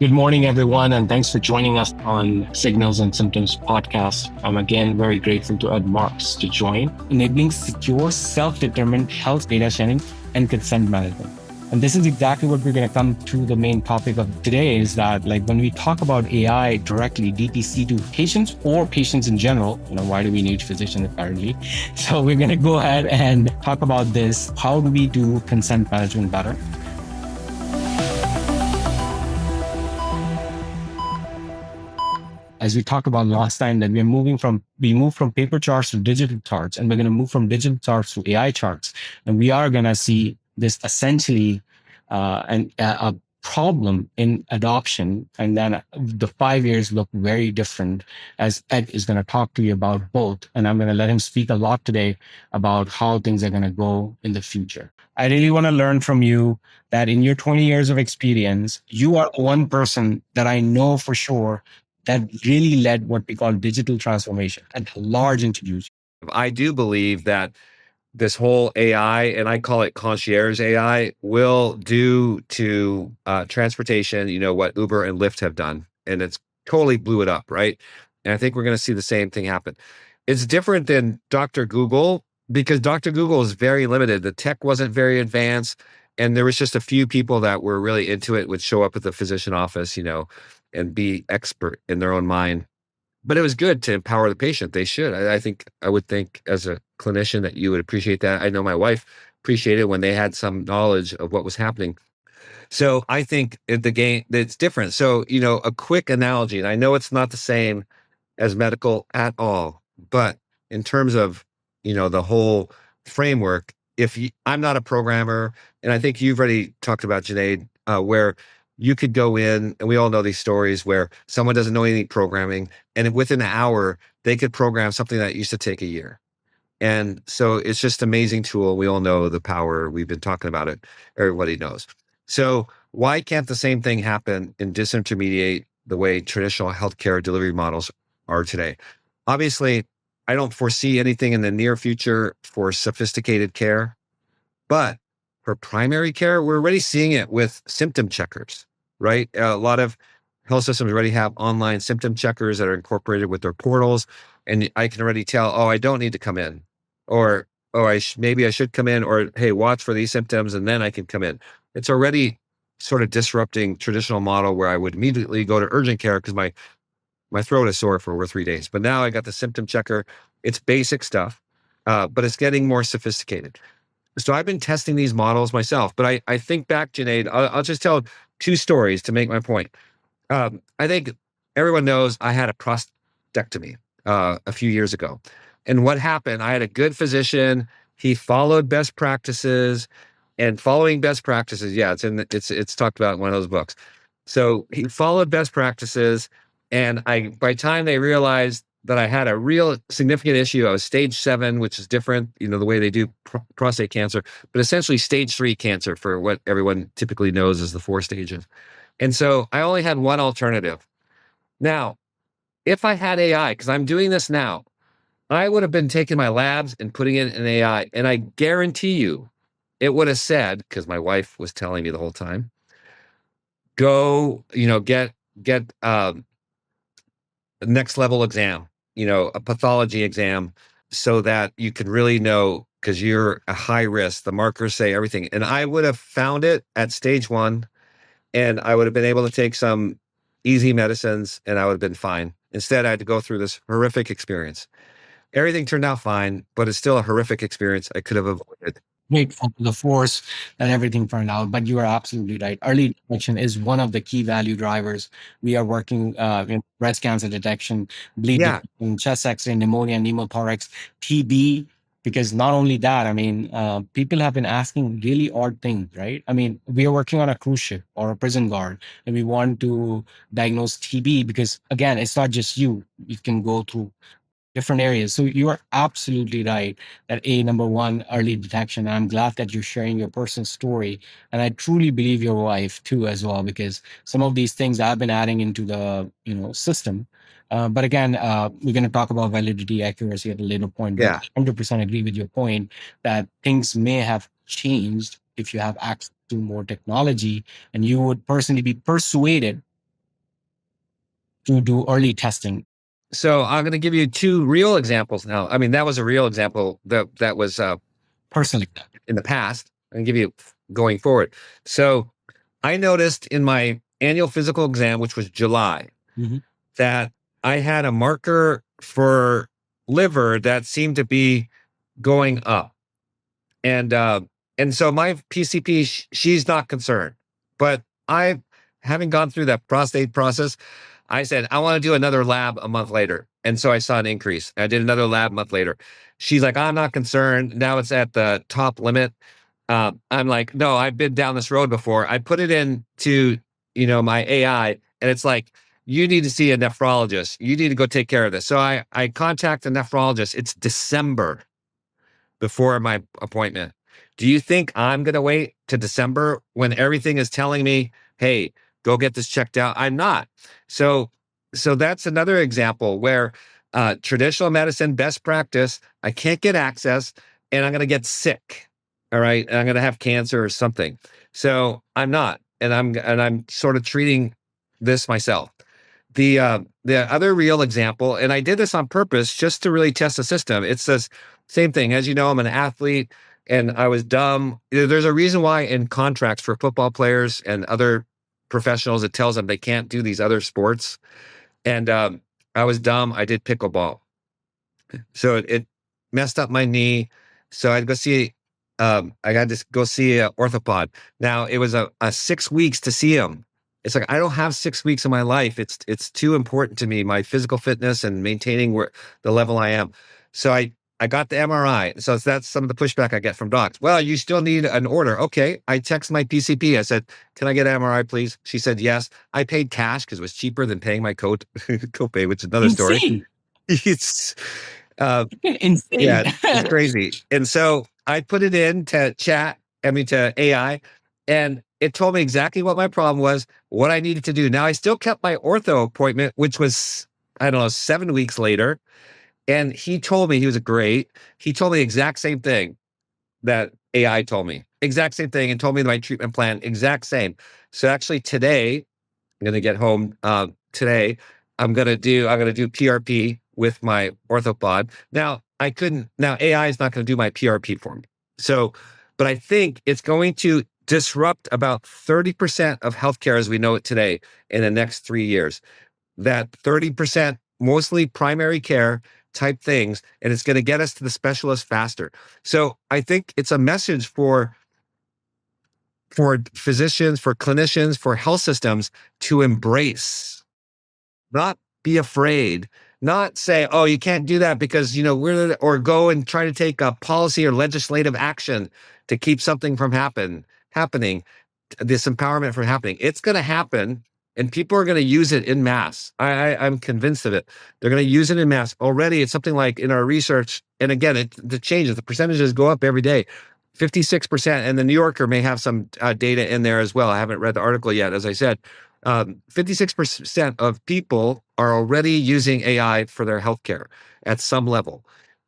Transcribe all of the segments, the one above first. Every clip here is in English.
Good morning, everyone, and thanks for joining us on Signals and Symptoms podcast. I'm again very grateful to Ed Marx to join, enabling secure, self-determined health data sharing and consent management. And this is exactly what we're going to come to the main topic of today is that like when we talk about AI directly, DTC to patients or patients in general, why do we need physicians apparently? So we're going to go ahead and talk about this. How do we do consent management better? As we talked about last time, that we moved from paper charts to digital charts, and we're going to move from digital charts to AI charts, and we are going to see this essentially a problem in adoption, and then the 5 years look very different. As Ed is going to talk to you about both, and I'm going to let him speak a lot today about how things are going to go in the future. I really want to learn from you that in your 20 years of experience, you are one person that I know for sure that really led what we call digital transformation and large institutions. I do believe that this whole AI, and I call it concierge AI, will do to transportation, what Uber and Lyft have done. And it's totally blew it up, right? And I think we're going to see the same thing happen. It's different than Dr. Google because Dr. Google is very limited. The tech wasn't very advanced. And there was just a few people that were really into it, would show up at the physician office, and be expert in their own mind. But it was good to empower the patient. They should. I would think as a clinician that you would appreciate that. I know my wife appreciated when they had some knowledge of what was happening. So I think the game, it's different. So, a quick analogy, and I know it's not the same as medical at all, but in terms of, the whole framework, I'm not a programmer, and I think you've already talked about, Junaid, where you could go in, and we all know these stories where someone doesn't know any programming, and within an hour, they could program something that used to take a year. And so it's just an amazing tool. We all know the power. We've been talking about it. Everybody knows. So why can't the same thing happen and disintermediate the way traditional healthcare delivery models are today? Obviously, I don't foresee anything in the near future for sophisticated care, but for primary care, we're already seeing it with symptom checkers, right? A lot of health systems already have online symptom checkers that are incorporated with their portals. And I can already tell, oh, I don't need to come in, or, oh, maybe I should come in, or, hey, watch for these symptoms and then I can come in. It's already sort of disrupting traditional model where I would immediately go to urgent care because my throat is sore for over 3 days. But now I got the symptom checker. It's basic stuff, but it's getting more sophisticated. So I've been testing these models myself, but I think back, Junaid, I'll just tell 2 stories to make my point. I think everyone knows I had a prostatectomy a few years ago. And what happened, I had a good physician. He followed best practices, and following best practices, yeah, it's talked about in one of those books. So he followed best practices, and by the time they realized that I had a real significant issue, I was stage 7, which is different, the way they do prostate cancer, but essentially stage 3 cancer for what everyone typically knows as the 4 stages. And so I only had one alternative. Now, if I had AI, because I'm doing this now, I would have been taking my labs and putting it in AI. And I guarantee you, it would have said, because my wife was telling me the whole time, go, get next level exam, a pathology exam, so that you can really know, because you're a high risk. The markers say everything. And I would have found it at stage 1, and I would have been able to take some easy medicines, and I would have been fine. Instead, I had to go through this horrific experience. Everything turned out fine, but it's still a horrific experience I could have avoided. Grateful to the force that everything turned out, but you are absolutely right. Early detection is one of the key value drivers. We are working in breast cancer detection, bleed Yeah, detection, chest X-ray, pneumonia, pneumothorax, TB. Because not only that, people have been asking really odd things, right? We are working on a cruise ship or a prison guard, and we want to diagnose TB because, again, it's not just you. You can go through different areas. So you are absolutely right that number one, early detection. I'm glad that you're sharing your personal story. And I truly believe your wife too, as well, because some of these things I've been adding into the, system. But again, we're going to talk about validity, accuracy at a later point. But yeah. I 100% agree with your point that things may have changed if you have access to more technology, and you would personally be persuaded to do early testing. So I'm going to give you two real examples now. I mean, that was a real example that was Personally. in the past. I'm going to give you going forward. So I noticed in my annual physical exam, which was July, that I had a marker for liver that seemed to be going up. And so my PCP, she's not concerned. But I, having gone through that prostate process, I said, I want to do another lab a month later. And so I saw an increase. I did another lab a month later. She's like, I'm not concerned. Now it's at the top limit. I'm like, no, I've been down this road before. I put it into, my AI, and it's like, you need to see a nephrologist. You need to go take care of this. So I contact a nephrologist. It's December before my appointment. Do you think I'm going to wait to December when everything is telling me, hey, go get this checked out? I'm not. So that's another example where traditional medicine, best practice, I can't get access and I'm going to get sick. All right. And I'm going to have cancer or something. So I'm not. And I'm sort of treating this myself. The other real example, and I did this on purpose just to really test the system. It's this same thing. As you know, I'm an athlete and I was dumb. There's a reason why in contracts for football players and other professionals, it tells them they can't do these other sports. And I was dumb. I did pickleball. So it messed up my knee. So I got to go see an orthopod. Now it was a 6 weeks to see him. It's like, I don't have 6 weeks of my life. It's too important to me, my physical fitness and maintaining the level I am. So I got the MRI. So that's some of the pushback I get from docs. Well, you still need an order. Okay. I text my PCP. I said, can I get an MRI, please? She said, yes. I paid cash because it was cheaper than paying my copay, which is another story. Insane. It's Insane. yeah, it's crazy. And so I put it in to to AI, and it told me exactly what my problem was, what I needed to do. Now I still kept my ortho appointment, which was, I don't know, 7 weeks later. And he told me, he was great. He told me the exact same thing that AI told me, exact same thing, and told me my treatment plan, exact same. So actually today, I'm going to get home today. I'm going to do PRP with my orthopod. Now AI is not going to do my PRP for me. So, but I think it's going to disrupt about 30% of healthcare as we know it today in the next 3 years. That 30%, mostly primary care type things, and it's going to get us to the specialist faster. So I think it's a message for physicians, for clinicians, for health systems to embrace, not be afraid, not say, oh, you can't do that because, or go and try to take a policy or legislative action to keep something from happening, this empowerment from happening. It's going to happen. And people are going to use it in mass. I'm convinced of it. They're going to use it in mass. Already, it's something like in our research, and again, the changes, the percentages go up every day. 56%, and the New Yorker may have some data in there as well. I haven't read the article yet, as I said. 56% of people are already using AI for their healthcare at some level.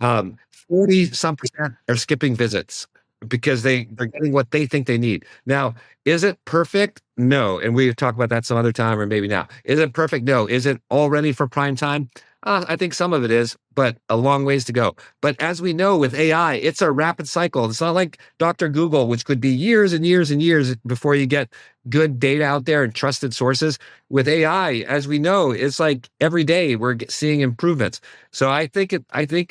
40-some% are skipping visits because they're getting what they think they need. Now, is it perfect? No. And we talk about that some other time or maybe now. Is it perfect? No. Is it all ready for prime time? I think some of it is, but a long ways to go. But as we know with AI, it's a rapid cycle. It's not like Dr. Google, which could be years and years and years before you get good data out there and trusted sources. With AI, as we know, it's like every day we're seeing improvements. So I think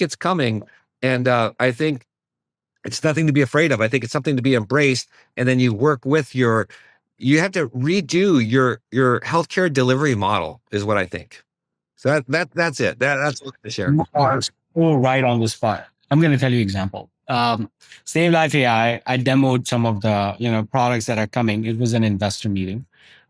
it's coming, and I think it's nothing to be afraid of. I think it's something to be embraced. And then you work with you have to redo your healthcare delivery model is what I think. So that's it. That's what to share. You are so right on the spot. I'm going to tell you example. Save Life AI, I demoed some of the products that are coming. It was an investor meeting.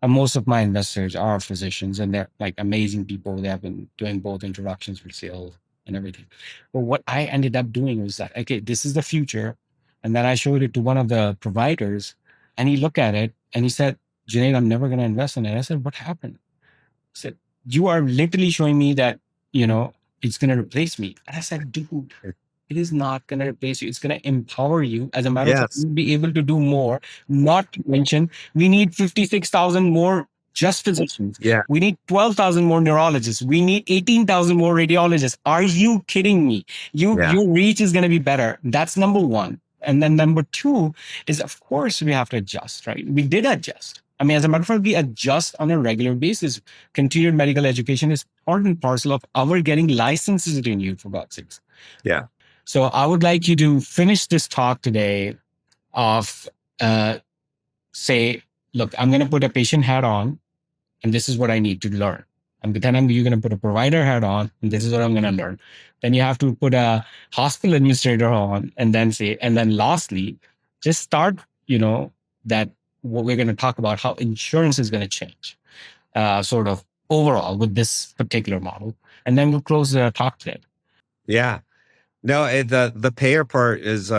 Most of my investors are physicians, and they're like amazing people. They have been doing both introductions for sales and everything. But what I ended up doing was that, okay, this is the future. And then I showed it to one of the providers, and he looked at it and he said, Junaid, I'm never going to invest in it. I said, what happened? I said, you are literally showing me that, it's going to replace me. And I said, dude, it is not going to replace you. It's going to empower you. As a matter of fact, you'll be able to do more. Not to mention, we need 56,000 more just physicians. Yeah. We need 12,000 more neurologists. We need 18,000 more radiologists. Are you kidding me? Yeah. Your reach is going to be better. That's number one. And then number two is, of course, we have to adjust, right? We did adjust. I mean, as a matter of fact, we adjust on a regular basis. Continued medical education is part and parcel of our getting licenses renewed, for God's sakes. Yeah. So I would like you to finish this talk today of say, look, I'm going to put a patient hat on, and this is what I need to learn. And then you're going to put a provider hat on, and this is what I'm going to learn. Then you have to put a hospital administrator on, and then lastly, just start, that what we're going to talk about, how insurance is going to change, sort of overall with this particular model. And then we'll close the talk today. Yeah. No, the payer part is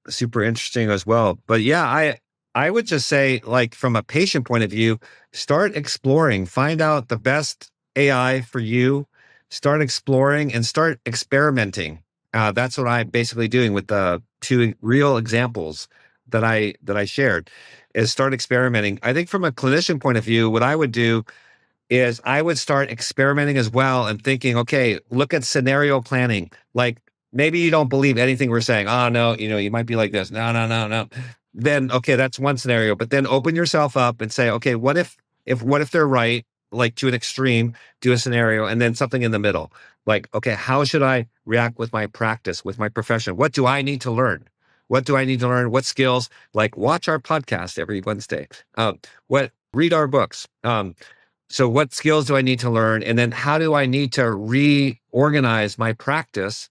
super interesting as well. But yeah, I would just say, like, from a patient point of view, start exploring, find out the best AI for you, start exploring and start experimenting. That's what I'm basically doing with the two real examples that I shared, is start experimenting. I think from a clinician point of view, what I would do is I would start experimenting as well and thinking, okay, look at scenario planning. Like, maybe you don't believe anything we're saying. Oh, no, you might be like this. No, no, no, no. Then, okay, that's one scenario. But then open yourself up and say, okay, what if they're right, like to an extreme, do a scenario, and then something in the middle. Like, okay, how should I react with my practice, with my profession? What do I need to learn? What do I need to learn? What skills? Like, watch our podcast every Wednesday. Read our books. So what skills do I need to learn? And then how do I need to reorganize my practice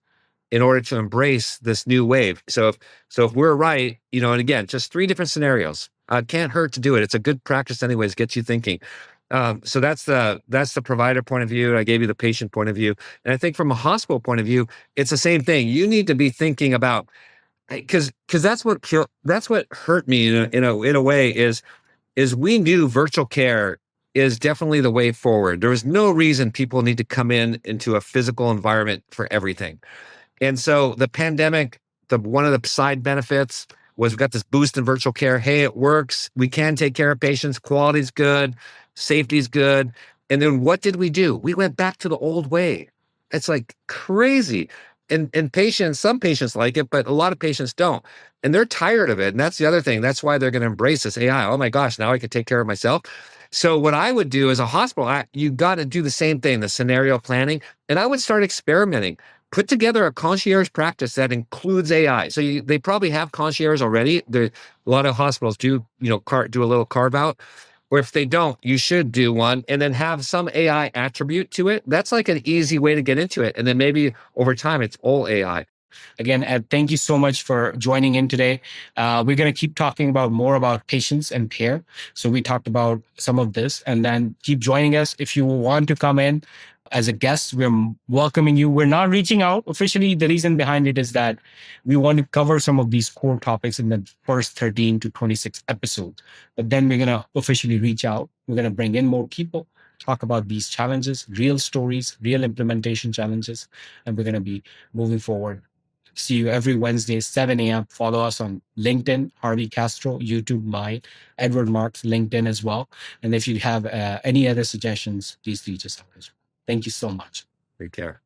in order to embrace this new wave? So if we're right, and again, just 3 different scenarios. Can't hurt to do it. It's a good practice anyways, gets you thinking. So that's the provider point of view. I gave you the patient point of view. And I think from a hospital point of view, it's the same thing. You need to be thinking about, because that's what hurt me in a way is we knew virtual care is definitely the way forward. There was no reason people need to come into a physical environment for everything. And so the pandemic, one of the side benefits was we got this boost in virtual care. Hey, it works. We can take care of patients. Quality's good. Safety's good. And then what did we do? We went back to the old way. It's like crazy. And some patients like it, but a lot of patients don't. And they're tired of it. And that's the other thing. That's why they're going to embrace this AI. Oh my gosh, now I can take care of myself. So what I would do as a hospital, you got to do the same thing, the scenario planning. And I would start experimenting. Put together a concierge practice that includes AI. So they probably have concierge already. A lot of hospitals do, do a little carve out. Or if they don't, you should do one and then have some AI attribute to it. That's like an easy way to get into it. And then maybe over time, it's all AI. Again, Ed, thank you so much for joining in today. We're going to keep talking more about patients and care. So we talked about some of this, and then keep joining us. If you want to come in as a guest, we're welcoming you. We're not reaching out officially. The reason behind it is that we want to cover some of these core topics in the first 13 to 26 episodes. But then we're going to officially reach out. We're going to bring in more people, talk about these challenges, real stories, real implementation challenges, and we're going to be moving forward. See you every Wednesday, 7 a.m. Follow us on LinkedIn, Harvey Castro, YouTube, mine, Edward Marx, LinkedIn as well. And if you have any other suggestions, please reach us out as well. Thank you so much. Take care.